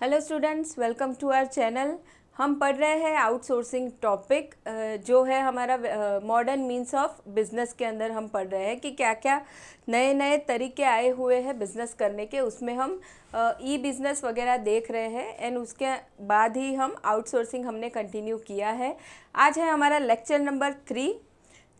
Hello students, welcome to our channel. हम पढ़ रहे हैं आउटसोर्सिंग टॉपिक, जो है हमारा मॉडर्न मीन्स ऑफ बिजनेस के अंदर हम पढ़ रहे हैं कि क्या क्या नए नए तरीके आए हुए हैं बिज़नेस करने के। उसमें हम ई बिज़नेस वगैरह देख रहे हैं एंड उसके बाद ही हम आउटसोर्सिंग हमने कंटिन्यू किया है। आज है हमारा लेक्चर नंबर 3,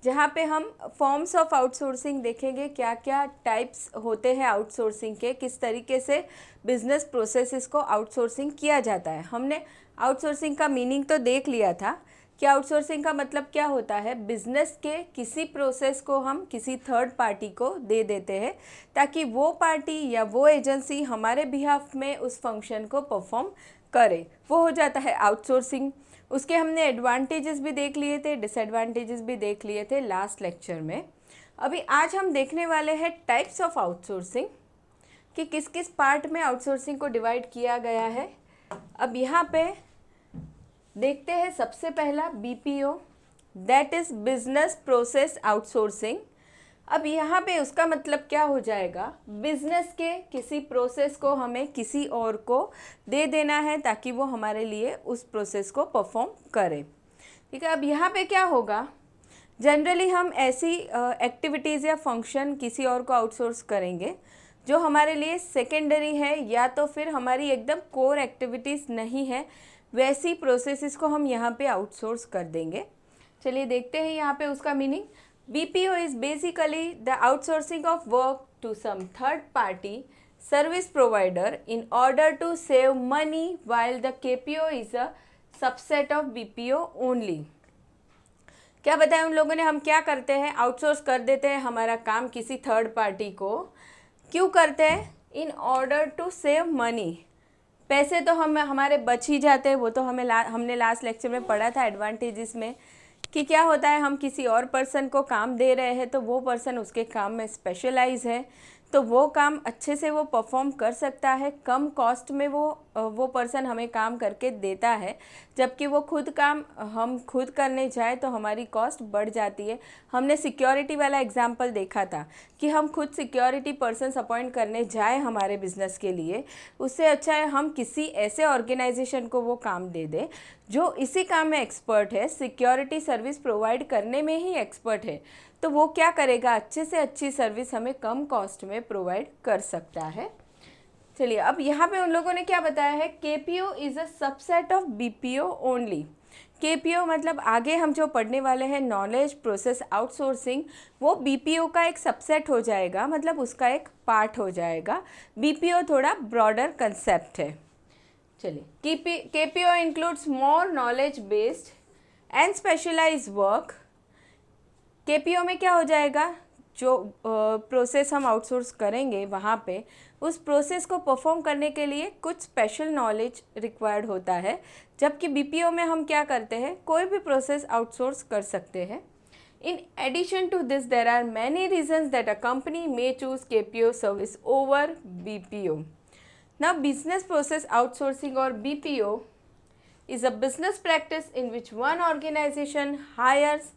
जहाँ पे हम फॉर्म्स ऑफ आउटसोर्सिंग देखेंगे, क्या क्या टाइप्स होते हैं आउटसोर्सिंग के, किस तरीके से बिजनेस प्रोसेसेस को आउटसोर्सिंग किया जाता है। हमने आउटसोर्सिंग का मीनिंग तो देख लिया था कि आउटसोर्सिंग का मतलब क्या होता है। बिजनेस के किसी प्रोसेस को हम किसी थर्ड पार्टी को दे देते हैं ताकि वो पार्टी या वो एजेंसी हमारे बिहाफ में उस फंक्शन को परफॉर्म करे, वो हो जाता है आउटसोर्सिंग। उसके हमने एडवांटेजेस भी देख लिए थे, डिसएडवांटेजेस भी देख लिए थे लास्ट लेक्चर में। अभी आज हम देखने वाले हैं टाइप्स ऑफ आउटसोर्सिंग कि किस किस पार्ट में आउटसोर्सिंग को डिवाइड किया गया है। अब यहाँ पे देखते हैं सबसे पहला BPO, that is business process outsourcing. अब यहाँ पे उसका मतलब क्या हो जाएगा, बिजनेस के किसी प्रोसेस को हमें किसी और को दे देना है ताकि वो हमारे लिए उस प्रोसेस को परफॉर्म करे। ठीक है, अब यहाँ पे क्या होगा, जनरली हम ऐसी एक्टिविटीज़ या फंक्शन किसी और को आउटसोर्स करेंगे जो हमारे लिए सेकेंडरी है या तो फिर हमारी एकदम कोर एक्टिविटीज़ नहीं है, वैसी प्रोसेसेस को हम यहाँ पे आउटसोर्स कर देंगे। चलिए देखते हैं यहाँ पे उसका meaning. BPO is basically the outsourcing of work to some third party service provider in order to save money, while the KPO is a subset of BPO only। क्या बताया उन लोगों ने, हम क्या करते हैं, आउटसोर्स कर देते हैं हमारा काम किसी थर्ड पार्टी को। क्यों करते हैं? In order to save money. पैसे तो हम हमारे बच ही जाते हैं, वो तो हमने लास्ट लेक्चर में पढ़ा था एडवांटेजेस में कि क्या होता है, हम किसी और पर्सन को काम दे रहे हैं तो वो पर्सन उसके काम में स्पेशलाइज है, तो वो काम अच्छे से वो परफॉर्म कर सकता है, कम कॉस्ट में वो पर्सन हमें काम करके देता है। जबकि वो काम हम खुद करने जाए तो हमारी कॉस्ट बढ़ जाती है। हमने सिक्योरिटी वाला एग्जांपल देखा था कि हम खुद सिक्योरिटी पर्सन्स अपॉइंट करने जाए हमारे बिजनेस के लिए, उससे अच्छा है हम किसी ऐसे ऑर्गेनाइजेशन को वो काम दे दे जो इसी काम में एक्सपर्ट है, सिक्योरिटी सर्विस प्रोवाइड करने में ही एक्सपर्ट है। तो वो क्या करेगा, अच्छे से अच्छी सर्विस हमें कम कॉस्ट में प्रोवाइड कर सकता है। चलिए, अब यहाँ पे उन लोगों ने क्या बताया है, KPO is a subset of BPO only. KPO मतलब आगे हम जो पढ़ने वाले हैं नॉलेज प्रोसेस आउटसोर्सिंग, वो बीपीओ का एक सबसेट हो जाएगा, मतलब उसका एक पार्ट हो जाएगा। बीपीओ थोड़ा ब्रॉडर कंसेप्ट है। चलिए, KPO includes more knowledge based and specialise work. KPO में क्या हो जाएगा, जो प्रोसेस हम आउटसोर्स करेंगे वहाँ पे उस प्रोसेस को परफॉर्म करने के लिए कुछ स्पेशल नॉलेज रिक्वायर्ड होता है, जबकि बीपीओ में हम क्या करते हैं, कोई भी प्रोसेस आउटसोर्स कर सकते हैं। In addition to this there are many reasons that a company may choose KPO service over BPO. Now business process outsourcing और BPO is a business practice in which one organization hires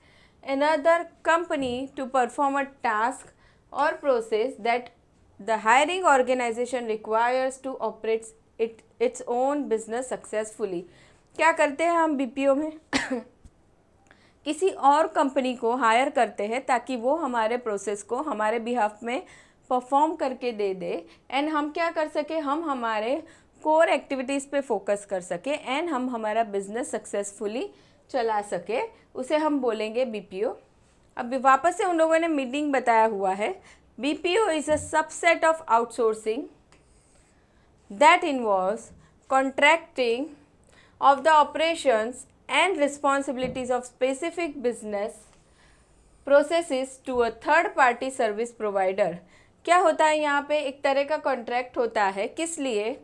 another company to perform a task or process that the hiring organization requires to operate its own business successfully। क्या करते हैं हम BPO में किसी और company को higher करते हैं ताकि वो हमारे प्रोसेस को हमारे बिहाफ में परफॉर्म करके दे दे एंड हम क्या कर सके, हम हमारे कोर एक्टिविटीज़ पे फोकस कर सके एंड हम हमारा बिजनेस सक्सेसफुली चला सके, उसे हम बोलेंगे बीपीओ। अब वापस से उन लोगों ने मीनिंग बताया हुआ है, BPO is a subset of outsourcing that involves contracting of the operations and responsibilities of specific business processes to a third party service provider. क्या होता है यहाँ पे, एक तरह का कॉन्ट्रैक्ट होता है, किस लिए,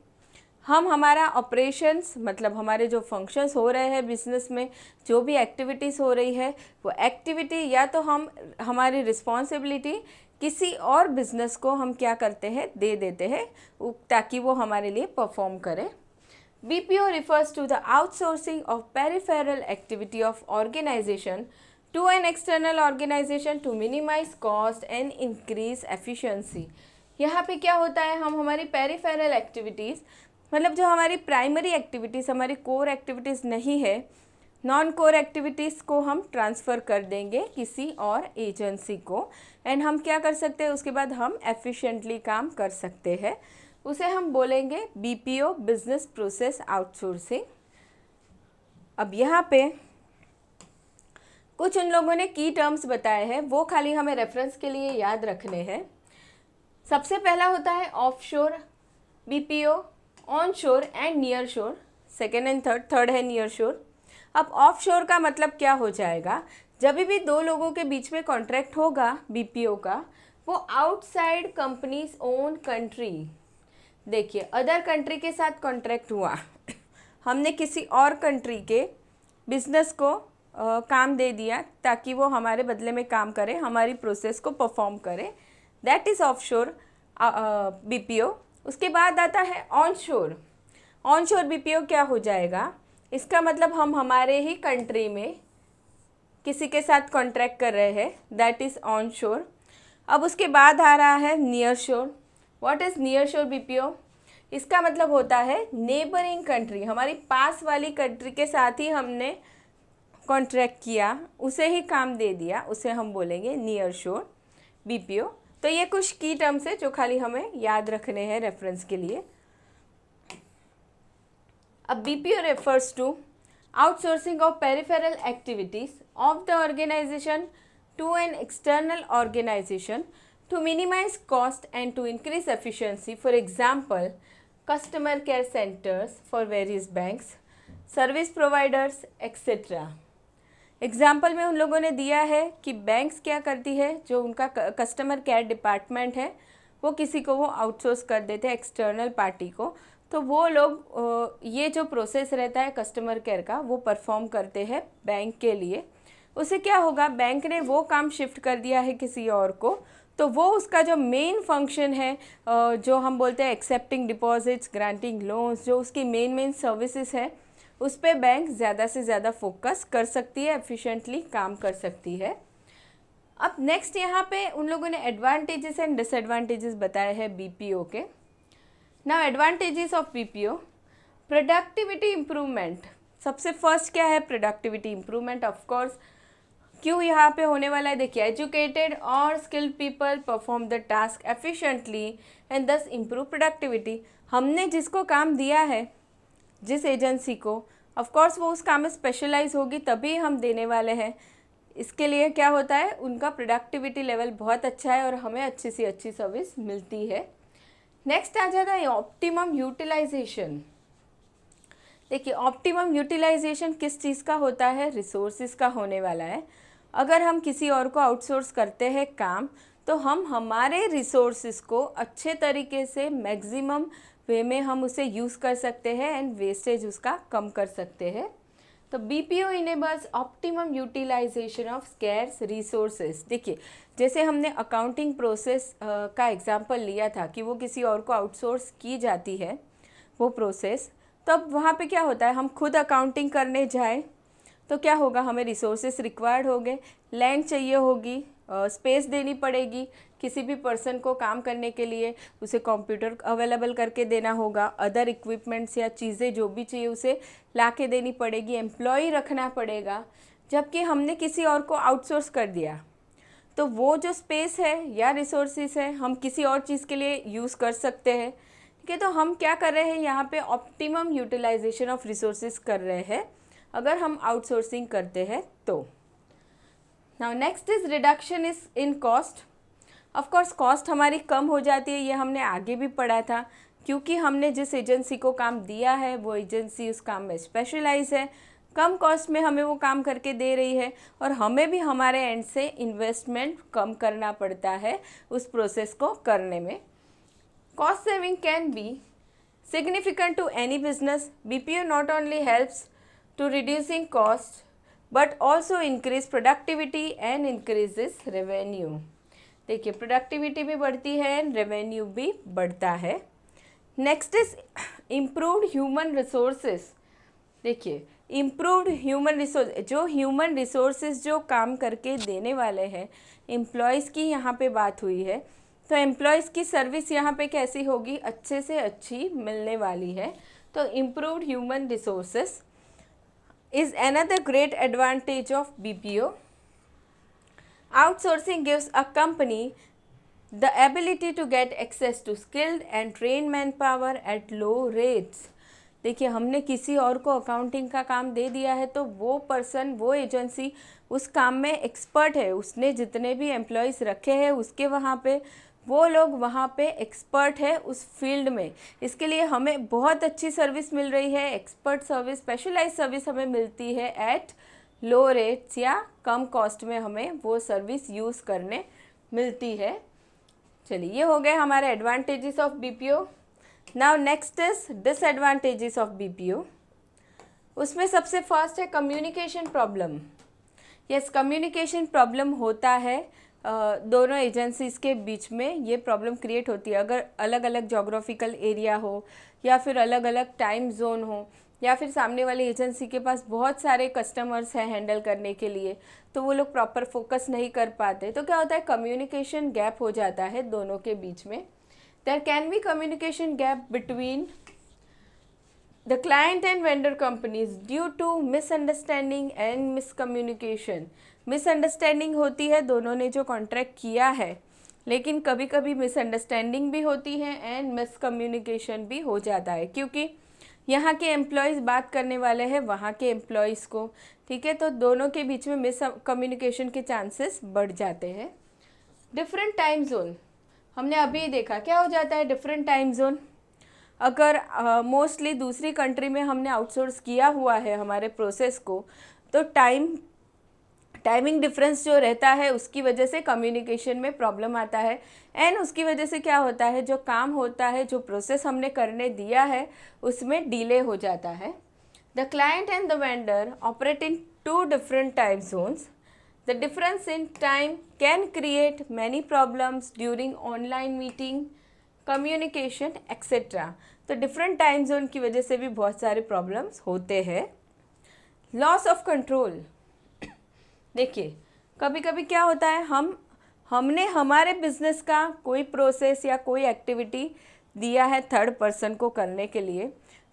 हम हमारा ऑपरेशंस मतलब हमारे जो फंक्शंस हो रहे हैं बिजनेस में, जो भी एक्टिविटीज़ हो रही है, वो एक्टिविटी या तो हम हमारी रिस्पॉन्सिबिलिटी किसी और बिजनेस को हम क्या करते हैं, दे देते हैं ताकि वो हमारे लिए परफॉर्म करे। BPO refers to the outsourcing of peripheral activity of organization to an external organization to minimize cost and increase efficiency। यहाँ पे क्या होता है, हम हमारी पेरिफेरल एक्टिविटीज़ मतलब जो हमारी प्राइमरी एक्टिविटीज़, हमारी कोर एक्टिविटीज़ नहीं है, नॉन कोर एक्टिविटीज़ को हम ट्रांसफ़र कर देंगे किसी और एजेंसी को, एंड हम क्या कर सकते हैं, उसके बाद हम एफिशिएंटली काम कर सकते हैं। उसे हम बोलेंगे बीपीओ, बिजनेस प्रोसेस आउटसोर्सिंग। अब यहाँ पे कुछ उन लोगों ने की टर्म्स बताए हैं, वो खाली हमें रेफरेंस के लिए याद रखने हैं। सबसे पहला होता है offshore BPO, onshore and near शोर, सेकेंड एंड थर्ड है नियर शोर। अब ऑफशोर का मतलब क्या हो जाएगा, जब भी दो लोगों के बीच में कॉन्ट्रैक्ट होगा बीपीओ का, वो आउटसाइड कंपनीज ओन कंट्री, देखिए अदर कंट्री के साथ कॉन्ट्रैक्ट हुआ हमने किसी और कंट्री के बिजनेस को काम दे दिया ताकि वो हमारे बदले में काम करे, हमारी प्रोसेस को परफॉर्म करे, दैट इज़ ऑफशोर बीपीओ। उसके बाद आता है ऑनशोर। ऑनशोर बीपीओ क्या हो जाएगा, इसका मतलब हम हमारे ही कंट्री में किसी के साथ कॉन्ट्रैक्ट कर रहे हैं, दैट इज़ ऑनशोर। अब उसके बाद आ रहा है नियर शोर। व्हाट इज़ नियर शोर बीपीओ, इसका मतलब होता है नेबरिंग कंट्री, हमारी पास वाली कंट्री के साथ ही हमने कॉन्ट्रैक्ट किया, उसे ही काम दे दिया, उसे हम बोलेंगे नियर शोर बीपीओ। तो ये कुछ की टर्म्स है जो खाली हमें याद रखने हैं रेफरेंस के लिए। अब BPO refers to outsourcing of peripheral activities of the organisation to an external organisation to minimize cost and to increase efficiency. For example, customer care centers for various banks, service providers, etc. Example में उन लोगों ने दिया है कि banks क्या करती है, जो उनका कस्टमर केयर डिपार्टमेंट है वो किसी को वो आउटसोर्स कर देते हैं एक्सटर्नल पार्टी को, तो वो लोग ये जो प्रोसेस रहता है कस्टमर केयर का वो परफॉर्म करते हैं बैंक के लिए। उसे क्या होगा, बैंक ने वो काम शिफ्ट कर दिया है किसी और को, तो वो उसका जो मेन फंक्शन है, जो हम बोलते हैं एक्सेप्टिंग डिपॉजिट्स, ग्रांटिंग लोन्स, जो उसकी मेन सर्विसेज है, उस पर बैंक ज़्यादा से ज़्यादा फोकस कर सकती है, एफिशिएंटली काम कर सकती है। अब नेक्स्ट यहाँ पे उन लोगों ने एडवांटेजेस एंड डिसएडवांटेजेस बताए हैं बीपीओ के। Now advantages of BPO, productivity improvement. सबसे फर्स्ट क्या है, प्रोडक्टिविटी इम्प्रूवमेंट। ऑफ कोर्स क्यों यहाँ पे होने वाला है, देखिए एजुकेटेड और skilled people perform the task efficiently and दस इम्प्रूव प्रोडक्टिविटी। हमने जिसको काम दिया है, जिस एजेंसी को, ऑफ कोर्स वो उस काम में स्पेशलाइज होगी तभी हम देने वाले हैं। इसके लिए क्या होता है, उनका प्रोडक्टिविटी लेवल बहुत अच्छा है और हमें अच्छी से अच्छी सर्विस मिलती है। नेक्स्ट आ जाता है ऑप्टिमम यूटिलाइजेशन। देखिए ऑप्टिमम यूटिलाइजेशन किस चीज़ का होता है, रिसोर्सेज का होने वाला है। अगर हम किसी और को आउटसोर्स करते हैं काम, तो हम हमारे रिसोर्सेज को अच्छे तरीके से मैक्सिमम वे में हम उसे यूज़ कर सकते हैं एंड वेस्टेज उसका कम कर सकते हैं। तो BPO enables optimum utilisation of scarce resources. देखिए जैसे हमने अकाउंटिंग प्रोसेस का एग्जांपल लिया था कि वो किसी और को आउटसोर्स की जाती है वो प्रोसेस, तो अब वहाँ पे क्या होता है, हम खुद अकाउंटिंग करने जाए तो क्या होगा, हमें रिसोर्सेस रिक्वायर्ड होंगे, लैंड चाहिए होगी, स्पेस देनी पड़ेगी, किसी भी पर्सन को काम करने के लिए उसे कंप्यूटर अवेलेबल करके देना होगा, अदर इक्विपमेंट्स या चीज़ें जो भी चाहिए उसे ला के देनी पड़ेगी, एम्प्लॉय रखना पड़ेगा। जबकि हमने किसी और को आउटसोर्स कर दिया तो वो जो स्पेस है या रिसोर्सेज है हम किसी और चीज़ के लिए यूज़ कर सकते हैं। ठीक है, तो हम क्या कर रहे हैं यहाँ पे, ऑप्टिमम यूटिलाइजेशन ऑफ रिसोर्सेज कर रहे हैं अगर हम आउटसोर्सिंग करते हैं तो। Now next is reduction is in cost. Of course cost हमारी कम हो जाती है, ये हमने आगे भी पढ़ा था, क्योंकि हमने जिस एजेंसी को काम दिया है वो एजेंसी उस काम में स्पेशलाइज है, कम कॉस्ट में हमें वो काम करके दे रही है और हमें भी हमारे एंड से इन्वेस्टमेंट कम करना पड़ता है उस प्रोसेस को करने में। Cost saving can be significant to any business. BPO not only helps to reducing cost but also increase productivity and increases revenue. देखिए प्रोडक्टिविटी भी बढ़ती है एंड रेवेन्यू भी बढ़ता है। Next is improved human resources. देखिए इम्प्रूव्ड ह्यूमन रिसोर्स, जो human resources जो काम करके देने वाले हैं, एम्प्लॉयज़ की यहाँ पे बात हुई है, तो एम्प्लॉयज़ की सर्विस यहाँ पे कैसी होगी, अच्छे से अच्छी मिलने वाली है। तो improved human resources is another great advantage of BPO. Outsourcing gives a company the ability to get access to skilled and trained manpower at low rates. देखिए, हमने किसी और को अकाउंटिंग का काम दे दिया है तो वो पर्सन, वो एजेंसी उस काम में एक्सपर्ट है, उसने जितने भी एम्प्लॉयज़ रखे हैं उसके वहाँ पे वो लोग वहाँ पे एक्सपर्ट है उस फील्ड में। इसके लिए हमें बहुत अच्छी सर्विस मिल रही है, एक्सपर्ट सर्विस, स्पेशलाइज सर्विस हमें मिलती है एट लो रेट्स, या कम कॉस्ट में हमें वो सर्विस यूज़ करने मिलती है। चलिए, ये हो गए हमारे advantages of BPO. Now next is disadvantages of BPO. उसमें सबसे फर्स्ट है communication problem. Yes, communication problem होता है दोनों एजेंसीज़ के बीच में, ये प्रॉब्लम क्रिएट होती है। अगर अलग अलग जोग्राफिकल एरिया हो या फिर अलग अलग टाइम जोन हो या फिर सामने वाली एजेंसी के पास बहुत सारे कस्टमर्स हैं हैंडल करने के लिए, तो वो लोग प्रॉपर फोकस नहीं कर पाते, तो क्या होता है, कम्युनिकेशन गैप हो जाता है दोनों के बीच में। There can be communication gap between the client and vendor companies due to misunderstanding and miscommunication. Misunderstanding होती है दोनों ने जो कॉन्ट्रैक्ट किया है, लेकिन कभी कभी मिसअंडरस्टैंडिंग भी होती है एंड मिसकम्युनिकेशन भी हो जाता है, क्योंकि यहाँ के एम्प्लॉयज़ बात करने वाले हैं वहाँ के एम्प्लॉयज़ को, ठीक है, तो दोनों के बीच में मिसकम्युनिकेशन के चांसेस बढ़ जाते हैं। डिफरेंट टाइम जोन, हमने अभी देखा क्या हो जाता है डिफरेंट टाइम जोन। अगर मोस्टली दूसरी कंट्री में हमने आउटसोर्स किया हुआ है हमारे प्रोसेस को, तो टाइमिंग डिफरेंस जो रहता है उसकी वजह से कम्युनिकेशन में प्रॉब्लम आता है एंड उसकी वजह से क्या होता है, जो काम होता है, जो प्रोसेस हमने करने दिया है उसमें डिले हो जाता है। The client and the vendor operate in two different time zones. The difference in time can create many problems during online meeting, communication etcetera. तो डिफरेंट टाइम जोन की वजह से भी बहुत सारे प्रॉब्लम्स होते हैं। लॉस ऑफ कंट्रोल, देखिए कभी कभी क्या होता है, हमने हमारे बिजनेस का कोई प्रोसेस या कोई एक्टिविटी दिया है थर्ड पर्सन को करने के लिए,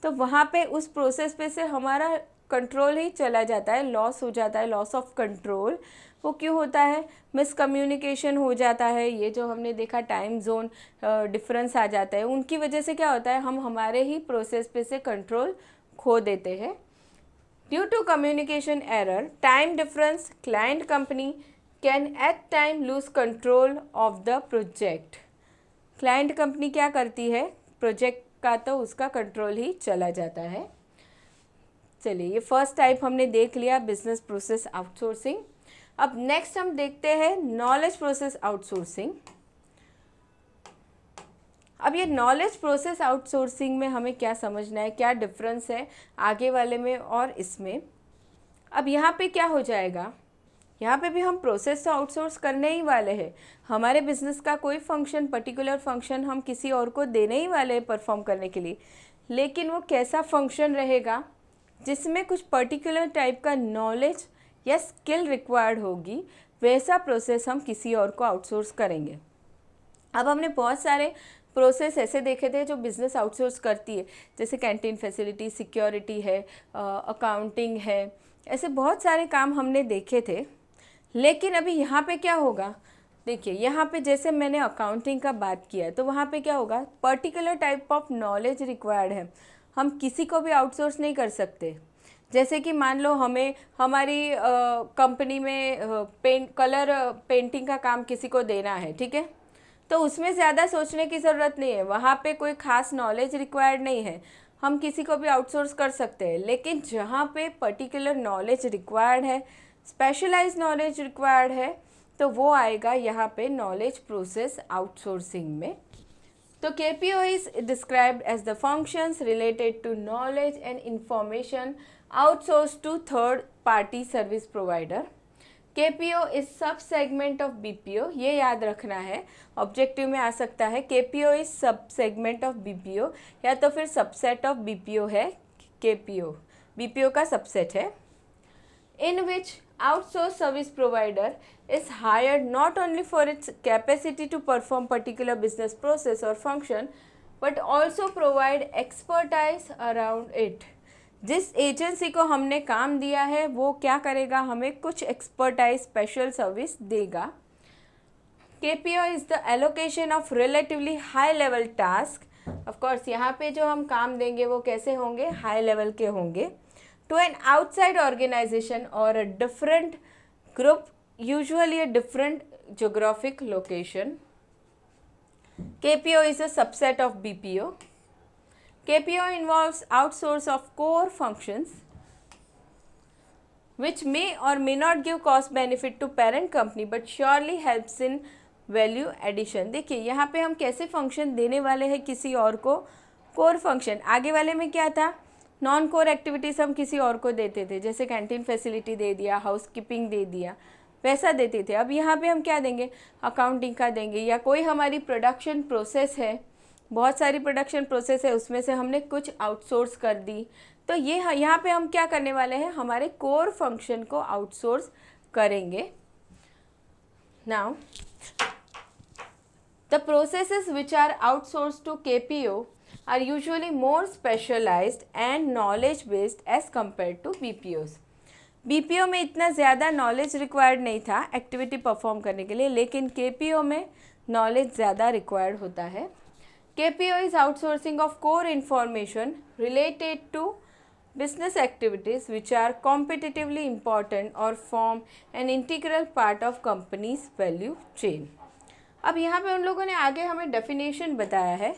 तो वहाँ पे उस प्रोसेस पे से हमारा कंट्रोल ही चला जाता है, लॉस हो जाता है, लॉस ऑफ कंट्रोल। वो क्यों होता है, मिसकम्युनिकेशन हो जाता है, ये जो हमने देखा टाइम जोन डिफरेंस आ जाता है, उनकी वजह से क्या होता है, हम हमारे ही प्रोसेस पे से कंट्रोल खो देते हैं। Due to communication error, time difference, client company can at time lose control of the project. Client company क्या करती है, प्रोजेक्ट का तो उसका कंट्रोल ही चला जाता है। चलिए, ये फर्स्ट टाइप हमने देख लिया, बिजनेस प्रोसेस आउटसोर्सिंग। अब नेक्स्ट हम देखते हैं नॉलेज प्रोसेस आउटसोर्सिंग। अब ये नॉलेज प्रोसेस आउटसोर्सिंग में हमें क्या समझना है, क्या डिफरेंस है आगे वाले में और इसमें। अब यहाँ पे क्या हो जाएगा, यहाँ पे भी हम प्रोसेस तो आउटसोर्स करने ही वाले हैं, हमारे बिजनेस का कोई फंक्शन, पर्टिकुलर फंक्शन हम किसी और को देने ही वाले हैं परफॉर्म करने के लिए, लेकिन वो कैसा फंक्शन रहेगा जिसमें कुछ पर्टिकुलर टाइप का नॉलेज या स्किल रिक्वायर्ड होगी, वैसा प्रोसेस हम किसी और को आउटसोर्स करेंगे। अब हमने बहुत सारे प्रोसेस ऐसे देखे थे जो बिज़नेस आउटसोर्स करती है, जैसे कैंटीन फैसिलिटी, सिक्योरिटी है, अकाउंटिंग है, ऐसे बहुत सारे काम हमने देखे थे। लेकिन अभी यहाँ पे क्या होगा, देखिए यहाँ पे जैसे मैंने अकाउंटिंग का बात किया, तो वहाँ पे क्या होगा, particular type of knowledge required है, हम किसी को भी आउटसोर्स नहीं कर सकते। जैसे कि मान लो हमें हमारी कंपनी में कलर पेंटिंग का काम किसी को देना है, ठीक है, तो उसमें ज़्यादा सोचने की ज़रूरत नहीं है, वहाँ पे कोई ख़ास नॉलेज रिक्वायर्ड नहीं है, हम किसी को भी आउटसोर्स कर सकते हैं। लेकिन जहाँ पे पर्टिकुलर नॉलेज रिक्वायर्ड है, स्पेशलाइज्ड नॉलेज रिक्वायर्ड है, तो वो आएगा यहाँ पे नॉलेज प्रोसेस आउटसोर्सिंग में। तो KPO is described as the functions related to knowledge and information outsource to third party service provider. KPO is sub segment of BPO, ये याद रखना है, ऑब्जेक्टिव में आ सकता है। KPO is sub segment of BPO, या तो फिर सबसेट ऑफ BPO है KPO, BPO का सबसेट है। इन विच outsourced service provider is hired not only for its capacity to perform particular business process or function but also provide expertise around it. जिस agency को हमने काम दिया है वो क्या करेगा, हमें कुछ एक्सपर्टाइज स्पेशल सर्विस देगा. KPO is the allocation of relatively high level task. Of course यहाँ पे जो हम काम देंगे वो कैसे होंगे, हाई लेवल के होंगे. टू एन आउटसाइड ऑर्गेनाइजेशन और a different group, usually a different geographic location. KPO is a subset of BPO. KPO involves outsource of core functions which may or may not give cost benefit to parent company but surely helps in value addition. देखिए यहाँ पे हम कैसे function देने वाले हैं किसी और को, कोर फंक्शन. आगे वाले में क्या था, नॉन कोर एक्टिविटीज़ हम किसी और को देते थे, जैसे कैंटीन फैसिलिटी दे दिया, हाउस कीपिंग दे दिया, वैसा देते थे. अब यहाँ पे हम क्या देंगे, अकाउंटिंग का देंगे, या कोई हमारी प्रोडक्शन प्रोसेस है, बहुत सारी प्रोडक्शन प्रोसेस है, उसमें से हमने कुछ आउटसोर्स कर दी. तो ये यहाँ पे हम क्या करने वाले हैं, हमारे कोर फंक्शन को आउटसोर्स करेंगे. Now the processes which are outsource to KPO are usually more specialized and knowledge based as compared to BPOs. BPO में इतना ज़्यादा नॉलेज रिक्वायर्ड नहीं था एक्टिविटी परफॉर्म करने के लिए, लेकिन KPO में नॉलेज ज़्यादा रिक्वायर्ड होता है. KPO is outsourcing of core information related to business activities which are competitively important or form an integral part of company's value chain. अब यहाँ पे उन लोगों ने आगे हमें डेफिनेशन बताया है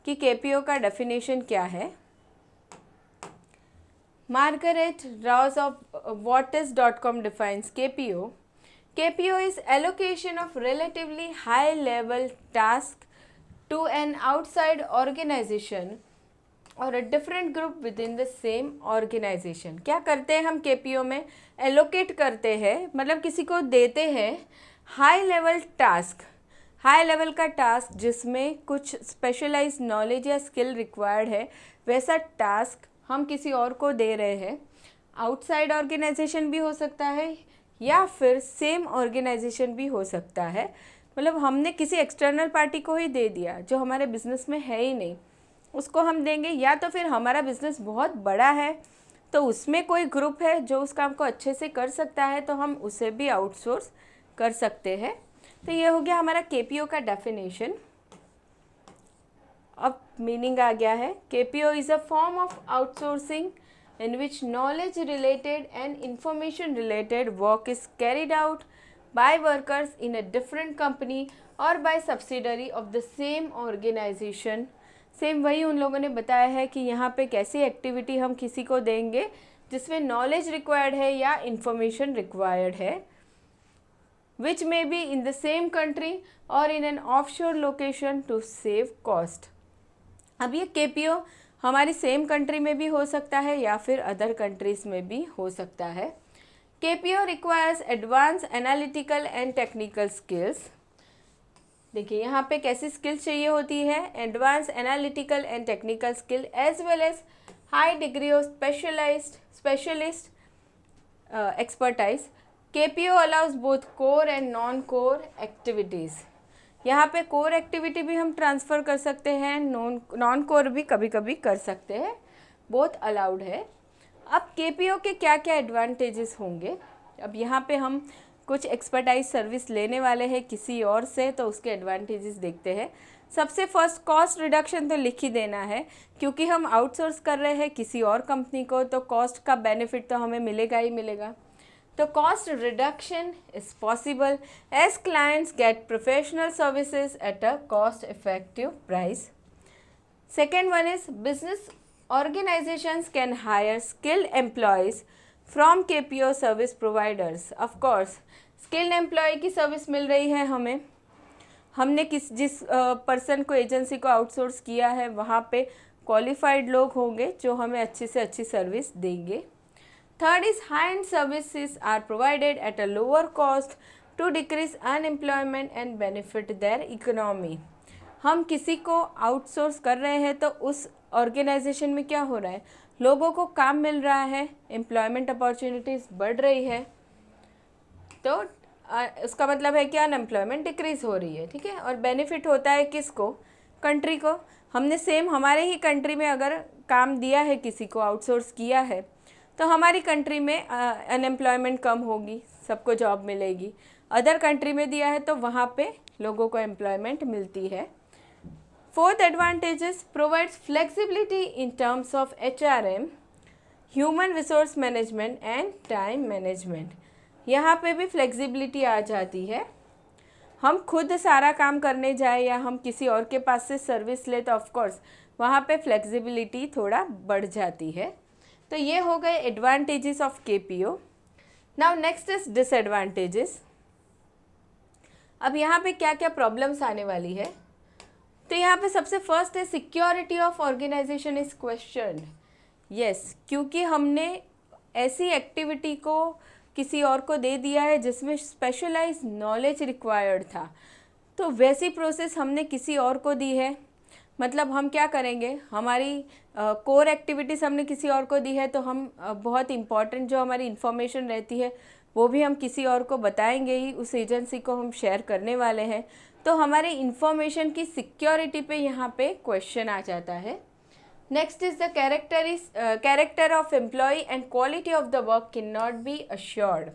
कि KPO का डेफिनेशन क्या है. Margaret Rouse of Whatis.com defines KPO. KPO is allocation of relatively high level task to an outside organization or a different group within the same organization. क्या करते हैं हम KPO में, एलोकेट करते हैं, मतलब किसी को देते हैं high level task. High level का टास्क जिसमें कुछ स्पेशलाइज नॉलेज या स्किल रिक्वायर्ड है, वैसा टास्क हम किसी और को दे रहे हैं. आउटसाइड ऑर्गेनाइजेशन भी हो सकता है या फिर सेम ऑर्गेनाइजेशन भी हो सकता है. मतलब हमने किसी एक्सटर्नल पार्टी को ही दे दिया जो हमारे बिज़नेस में है ही नहीं, उसको हम देंगे. या तो फिर हमारा बिज़नेस बहुत बड़ा है तो उसमें कोई ग्रुप है जो उस काम को अच्छे से कर सकता है, तो हम उसे भी आउटसोर्स कर सकते हैं. तो ये हो गया हमारा KPO का डेफिनेशन. अब मीनिंग आ गया है. KPO is a form of outsourcing in which knowledge related and information related work is carried out by workers in a different company or by subsidiary of the same organization. Same वही उन लोगों ने बताया है कि यहाँ पे कैसी एक्टिविटी हम किसी को देंगे जिसमें नॉलेज रिक्वायर्ड है या इंफॉर्मेशन रिक्वायर्ड है, which may be in the same country or in an offshore location to save cost. अब ये KPO हमारी सेम कंट्री में भी हो सकता है या फिर अदर कंट्रीज़ में भी हो सकता है. KPO requires advanced analytical and technical skills. देखिए यहाँ पे कैसी स्किल्स चाहिए होती है, advance analytical and technical skill as well as high degree of specialist expertise. KPO allows both core and non core activities. यहाँ पे कोर एक्टिविटी भी हम ट्रांसफ़र कर सकते हैं, नॉन कोर भी कभी कभी कर सकते हैं, बोथ अलाउड है. अब KPO के क्या क्या एडवांटेजेस होंगे, अब यहाँ पे हम कुछ एक्सपर्टाइज सर्विस लेने वाले हैं किसी और से, तो उसके एडवांटेजेस देखते हैं. सबसे फर्स्ट कॉस्ट रिडक्शन तो लिख ही देना है, क्योंकि हम आउटसोर्स कर रहे हैं किसी और कंपनी को, तो कॉस्ट का बेनिफिट तो हमें मिलेगा ही मिलेगा. तो cost reduction is possible as clients get professional services at a cost effective price. Second one is business organizations can hire skilled employees from KPO service providers. Of course, skilled employee की service मिल रही है हमें, हमने जिस person को agency को outsource किया है वहाँ पे क्वालिफाइड लोग होंगे जो हमें अच्छी से अच्छी सर्विस देंगे. Third is high end services are provided at a lower cost to decrease unemployment and benefit their economy. हम किसी को आउटसोर्स कर रहे हैं तो उस ऑर्गेनाइजेशन में क्या हो रहा है, लोगों को काम मिल रहा है, एम्प्लॉयमेंट अपॉर्चुनिटीज़ बढ़ रही है, तो उसका मतलब है कि अनएम्प्लॉयमेंट डिक्रीज़ हो रही है, ठीक है। और बेनिफिट होता है किसको? कंट्री को। हमने सेम हमारे ही कंट्री में अगर काम दिया है, किसी को आउटसोर्स किया है, तो हमारी कंट्री में अनएम्प्लॉयमेंट कम होगी, सबको जॉब मिलेगी। अदर कंट्री में दिया है तो वहाँ पे लोगों को एम्प्लॉयमेंट मिलती है। Fourth advantages provides flexibility in terms of HRM, human resource management and time management. यहाँ पे भी फ्लेक्सिबिलिटी आ जाती है। हम खुद सारा काम करने जाए या हम किसी और के पास से सर्विस ले तो ऑफकोर्स वहाँ पे फ्लेक्सिबिलिटी थोड़ा बढ़ जाती है। तो ये हो गए advantages of KPO। Now next is disadvantages. अब यहाँ पे क्या क्या प्रॉब्लम्स आने वाली है, तो यहाँ पे सबसे फर्स्ट है security of organisation is question. Yes, क्योंकि हमने ऐसी एक्टिविटी को किसी और को दे दिया है जिसमें स्पेशलाइज नॉलेज रिक्वायर्ड था, तो वैसी प्रोसेस हमने किसी और को दी है। मतलब हम क्या करेंगे, हमारी कोर एक्टिविटीज़ हमने किसी और को दी है, तो हम बहुत इम्पॉर्टेंट जो हमारी इन्फॉर्मेशन रहती है वो भी हम किसी और को बताएंगे ही, उस एजेंसी को हम शेयर करने वाले हैं। तो हमारे इन्फॉर्मेशन की सिक्योरिटी पे यहाँ पे क्वेश्चन आ जाता है। Next is the character of employ and quality of the work can not be assured.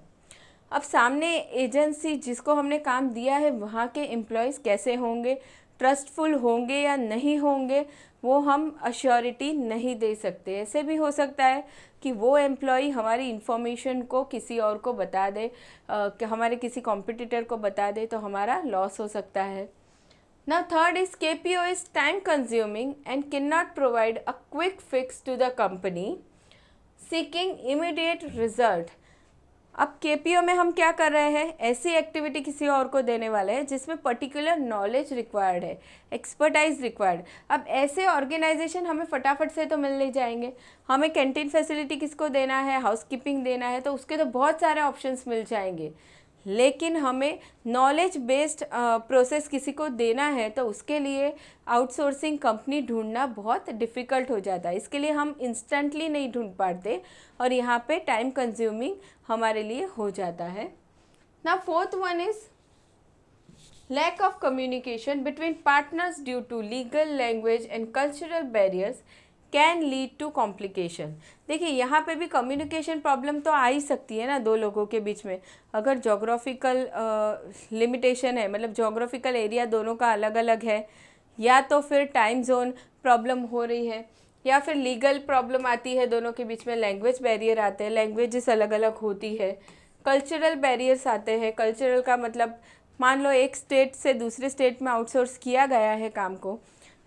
अब सामने एजेंसी जिसको हमने काम दिया है वहाँ के एम्प्लॉयज़ कैसे होंगे, ट्रस्टफुल होंगे या नहीं होंगे, वो हम अश्योरिटी नहीं दे सकते। ऐसे भी हो सकता है कि वो एम्प्लॉय हमारी इन्फॉर्मेशन को किसी और को बता दे, कि हमारे किसी कॉम्पिटिटर को बता दे, तो हमारा लॉस हो सकता है। Now third is KPO is time consuming and cannot provide a quick fix to the company seeking immediate result। अब KPO में हम क्या कर रहे हैं, ऐसी एक्टिविटी किसी और को देने वाले हैं जिसमें पर्टिकुलर नॉलेज रिक्वायर्ड है, एक्सपर्टाइज रिक्वायर्ड। अब ऐसे ऑर्गेनाइजेशन हमें फटाफट से तो मिल नहीं जाएंगे। हमें कैंटीन फैसिलिटी किसको देना है, हाउसकीपिंग देना है, तो उसके तो बहुत सारे ऑप्शंस मिल जाएंगे। लेकिन हमें नॉलेज बेस्ड प्रोसेस किसी को देना है तो उसके लिए आउटसोर्सिंग कंपनी ढूंढना बहुत डिफ़िकल्ट हो जाता है। इसके लिए हम इंस्टेंटली नहीं ढूंढ पाते और यहाँ पे टाइम कंज्यूमिंग हमारे लिए हो जाता है। ना fourth one is lack of communication between partners due to legal, language and cultural barriers can lead to complication. देखिए यहाँ पे भी कम्युनिकेशन प्रॉब्लम तो आ ही सकती है ना दो लोगों के बीच में। अगर जोग्राफिकल लिमिटेशन है, मतलब जोग्राफिकल एरिया दोनों का अलग अलग है, या तो फिर टाइम जोन प्रॉब्लम हो रही है, या फिर लीगल प्रॉब्लम आती है दोनों के बीच में, लैंग्वेज बैरियर आते हैं, लैंग्वेजेस अलग अलग होती है, कल्चरल बैरियर्स आते हैं। कल्चरल का मतलब मान लो एक स्टेट से दूसरे स्टेट में आउटसोर्स किया गया है काम को,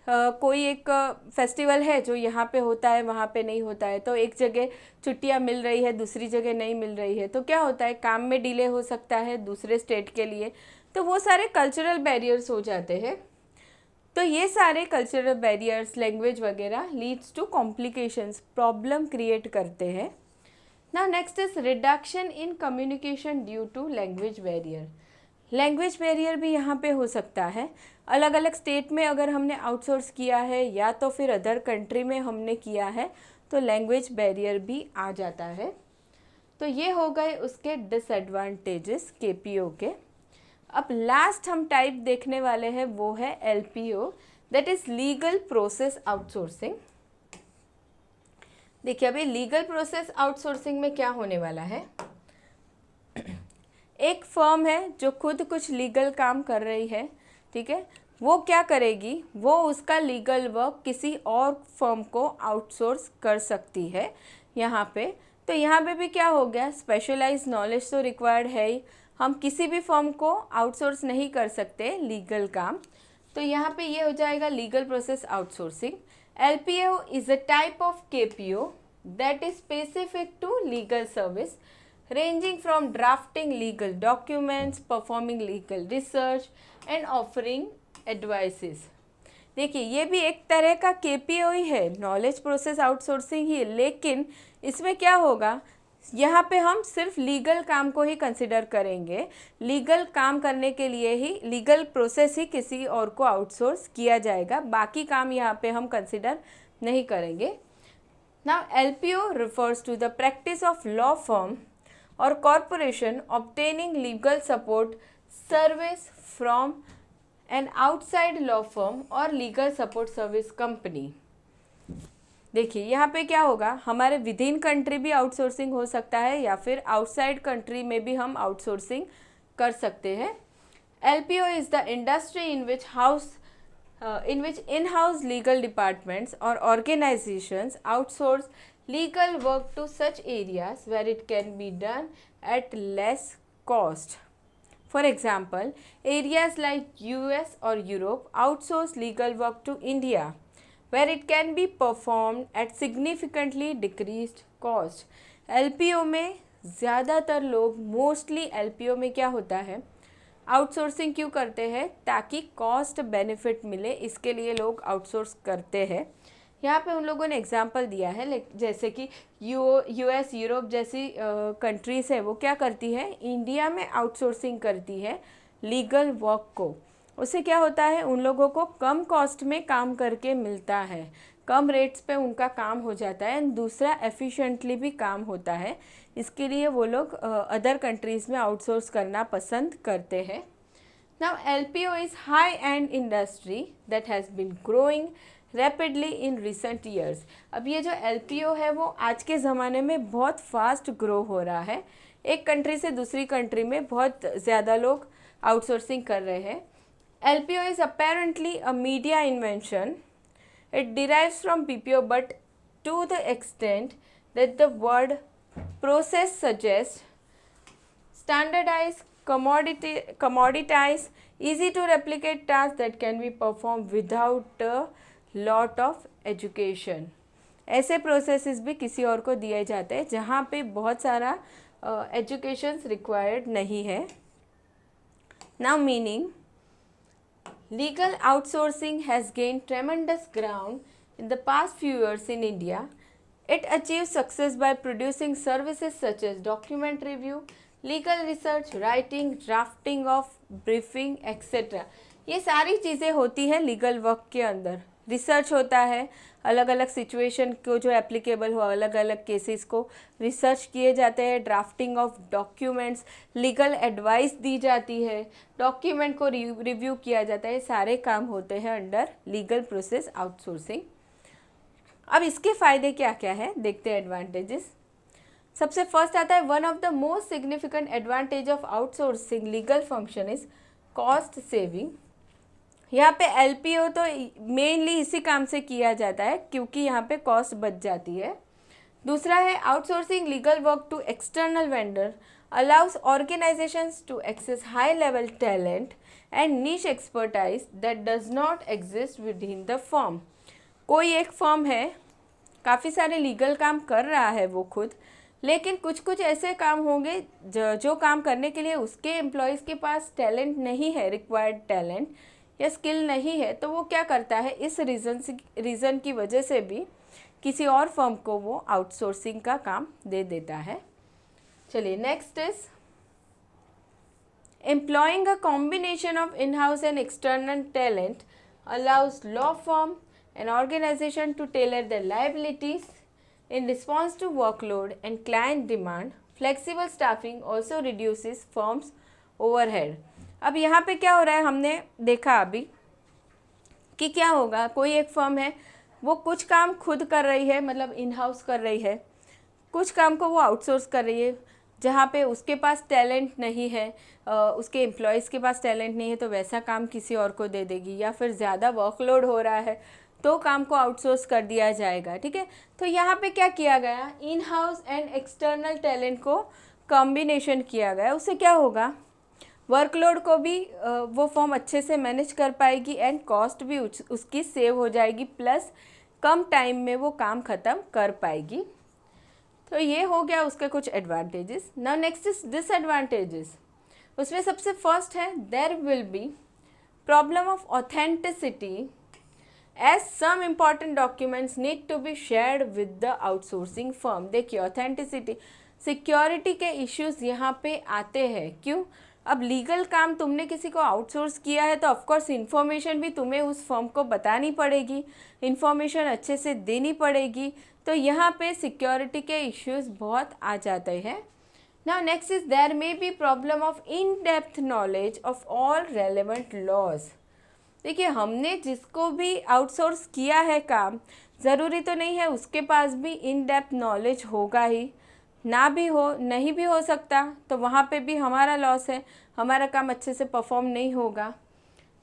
कोई एक फेस्टिवल है जो यहाँ पे होता है वहाँ पे नहीं होता है, तो एक जगह छुट्टियाँ मिल रही है दूसरी जगह नहीं मिल रही है, तो क्या होता है काम में डिले हो सकता है दूसरे स्टेट के लिए, तो वो सारे कल्चरल बैरियर्स हो जाते हैं। तो ये सारे कल्चरल बैरियर्स, लैंग्वेज वगैरह leads to complications, problem create करते हैं। Now next is reduction in communication due to language barrier. Language barrier भी यहाँ पे हो सकता है। अलग अलग स्टेट में अगर हमने आउटसोर्स किया है या तो फिर अदर कंट्री में हमने किया है तो लैंग्वेज बैरियर भी आ जाता है। तो ये हो गए उसके डिसएडवांटेजेस KPO के। अब लास्ट हम टाइप देखने वाले हैं वो है LPO, that is legal process outsourcing. देखिए अभी लीगल प्रोसेस आउटसोर्सिंग में क्या होने वाला है, एक फर्म है जो खुद कुछ लीगल काम कर रही है, ठीक है, वो क्या करेगी, वो उसका लीगल वर्क किसी और फर्म को आउटसोर्स कर सकती है यहाँ पे। तो यहाँ पे भी क्या हो गया, स्पेशलाइज्ड नॉलेज तो रिक्वायर्ड है ही, हम किसी भी फर्म को आउटसोर्स नहीं कर सकते लीगल काम। तो यहाँ पे ये हो जाएगा legal process outsourcing. LPO is a type of KPO that is specific to legal service ranging from drafting legal documents, performing legal research and offering advices। देखिए ये भी एक तरह का KPO ही है, नॉलेज प्रोसेस आउटसोर्सिंग ही, लेकिन इसमें क्या होगा, यहाँ पे हम सिर्फ लीगल काम को ही कंसिडर करेंगे, लीगल काम करने के लिए ही, लीगल प्रोसेस ही किसी और को आउटसोर्स किया जाएगा, बाकी काम यहाँ पे हम कंसिडर नहीं करेंगे। Now LPO refers to the practice of law firm or corporation obtaining legal support service from an outside law firm or legal support service company। देखिए यहाँ पे क्या होगा, हमारे विद इन कंट्री भी आउटसोर्सिंग हो सकता है या फिर आउटसाइड कंट्री में भी हम आउटसोर्सिंग कर सकते हैं। LPO is the industry in which in-house legal departments or organizations outsource legal work to such areas where it can be done at less cost. For example, areas like US or Europe outsource legal work to India, where it can be performed at significantly decreased cost. LPO में ज़्यादातर लोग mostly LPO में क्या होता है, outsourcing क्यों करते हैं, ताकि कॉस्ट बेनिफिट मिले, इसके लिए लोग आउटसोर्स करते हैं। यहाँ पे उन लोगों ने एग्जांपल दिया है, जैसे कि US यूरोप जैसी कंट्रीज़ है, वो क्या करती है, इंडिया में आउटसोर्सिंग करती है लीगल वर्क को। उससे क्या होता है, उन लोगों को कम कॉस्ट में काम करके मिलता है, कम रेट्स पे उनका काम हो जाता है, एंड दूसरा एफिशिएंटली भी काम होता है। इसके लिए वो लोग अदर कंट्रीज़ में आउटसोर्स करना पसंद करते हैं। Now LPO is high end industry that has been growing rapidly in recent years. अब ये जो LPO है वो आज के ज़माने में बहुत फास्ट ग्रो हो रहा है, एक कंट्री से दूसरी कंट्री में बहुत ज़्यादा लोग आउटसोर्सिंग कर रहे हैं। LPO is apparently a media invention. It derives from PPO, but to the extent that the word process suggests standardized, commoditized, easy to replicate tasks that can be performed without a lot of education. ऐसे processes भी किसी और को दिए जाते हैं जहाँ पे बहुत सारा एजुकेशंस रिक्वायर्ड नहीं है। Now meaning, legal outsourcing has gained tremendous ground in the past few years in India. It achieves success by producing services such as document review, legal research, writing, drafting of briefing, etc. ये सारी चीज़ें होती है legal work के अंदर। Research होता है, अलग अलग सिचुएशन को जो एप्लीकेबल हो, अलग अलग केसेस को रिसर्च किए जाते हैं, drafting of documents, legal advice दी जाती है, डॉक्यूमेंट को रिव्यू किया जाता है, सारे काम होते हैं अंडर लीगल प्रोसेस आउटसोर्सिंग। अब इसके फ़ायदे क्या क्या है, देखते हैं एडवांटेजेस। सबसे फर्स्ट आता है, one of the most significant advantage of outsourcing legal function is cost saving. यहाँ पे LPO तो मेनली इसी काम से किया जाता है क्योंकि यहाँ पे कॉस्ट बच जाती है। दूसरा है, outsourcing legal work to external vendor allows organisations to access high level talent and niche expertise that does not exist within the firm. कोई एक फर्म है, काफ़ी सारे लीगल काम कर रहा है वो खुद, लेकिन कुछ कुछ ऐसे काम होंगे जो काम करने के लिए उसके एम्प्लॉयज़ के पास टैलेंट नहीं है, रिक्वायर्ड टैलेंट या स्किल नहीं है, तो वो क्या करता है, इस रीज़न की वजह से भी किसी और फर्म को वो आउटसोर्सिंग का काम दे देता है। चलिए next is employing a combination of in house and external talent allows law firm and organisation to tailor their liabilities in response to workload and client demand. Flexible staffing also reduces firms' overhead. अब यहाँ पे क्या हो रहा है, हमने देखा अभी कि क्या होगा, कोई एक फर्म है वो कुछ काम खुद कर रही है, मतलब इन हाउस कर रही है, कुछ काम को वो आउटसोर्स कर रही है जहाँ पे उसके पास टैलेंट नहीं है, उसके एम्प्लॉयज़ के पास टैलेंट नहीं है, तो वैसा काम किसी और को दे देगी, या फिर ज़्यादा वर्कलोड हो रहा है तो काम को आउटसोर्स कर दिया जाएगा। ठीक है, तो यहाँ पे क्या किया गया, इन हाउस एंड एक्सटर्नल टैलेंट को कॉम्बिनेशन किया गया। उससे क्या होगा, वर्कलोड को भी वो फर्म अच्छे से मैनेज कर पाएगी एंड कॉस्ट भी उसकी सेव हो जाएगी, प्लस कम टाइम में वो काम ख़त्म कर पाएगी। तो ये हो गया उसके कुछ advantages. Now next is disadvantages. उसमें सबसे फर्स्ट है, there will be problem of authenticity as some important documents need to be shared with the outsourcing firm. देखिए ऑथेंटिसिटी, सिक्योरिटी के इश्यूज यहाँ पे आते हैं। क्यों, अब लीगल काम तुमने किसी को आउटसोर्स किया है तो ऑफकोर्स इन्फॉर्मेशन भी तुम्हें उस फर्म को बतानी पड़ेगी, इन्फॉर्मेशन अच्छे से देनी पड़ेगी, तो यहाँ पे सिक्योरिटी के इश्यूज बहुत आ जाते हैं। Now next is there may be problem of in-depth knowledge of all relevant laws. देखिए हमने जिसको भी आउटसोर्स किया है काम, ज़रूरी तो नहीं है उसके पास भी इन डेप्थ नॉलेज होगा ही, ना भी हो, नहीं भी हो सकता, तो वहाँ पे भी हमारा लॉस है, हमारा काम अच्छे से परफॉर्म नहीं होगा।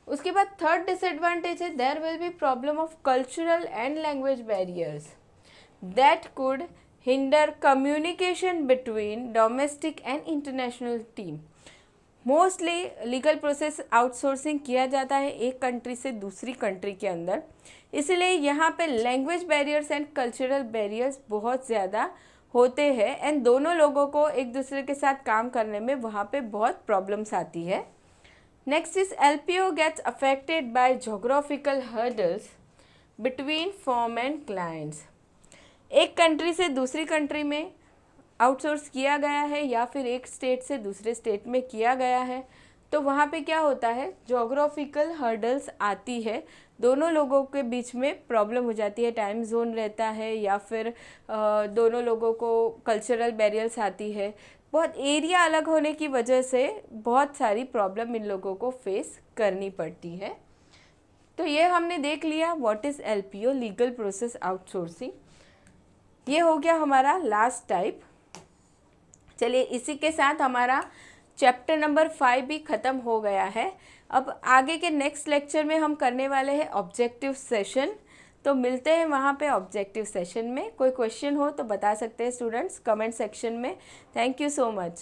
उसके बाद थर्ड डिसएडवांटेज है there will be problem of cultural and language barriers that could hinder communication between domestic and international team. Mostly legal process outsourcing किया जाता है एक कंट्री से दूसरी कंट्री के अंदर, इसलिए यहाँ पे language barriers and cultural barriers बहुत ज़्यादा होते हैं एंड दोनों लोगों को एक दूसरे के साथ काम करने में वहाँ पे बहुत प्रॉब्लम्स आती है। Next is LPO gets affected by geographical hurdles between firm and clients. एक कंट्री से दूसरी कंट्री में आउटसोर्स किया गया है या फिर एक स्टेट से दूसरे स्टेट में किया गया है, तो वहाँ पे क्या होता है, जोग्राफिकल हर्डल्स आती है, दोनों लोगों के बीच में प्रॉब्लम हो जाती है, टाइम जोन रहता है या फिर दोनों लोगों को कल्चरल बैरियर्स आती है, बहुत एरिया अलग होने की वजह से बहुत सारी प्रॉब्लम इन लोगों को फेस करनी पड़ती है। तो ये हमने देख लिया what is LPO, legal process outsourcing. ये हो गया हमारा लास्ट टाइप। चलिए इसी के साथ हमारा चैप्टर नंबर 5 भी ख़त्म हो गया है। अब आगे के नेक्स्ट लेक्चर में हम करने वाले हैं ऑब्जेक्टिव सेशन, तो मिलते हैं वहाँ पे ऑब्जेक्टिव सेशन में। कोई क्वेश्चन हो तो बता सकते हैं स्टूडेंट्स कमेंट सेक्शन में। Thank you so much.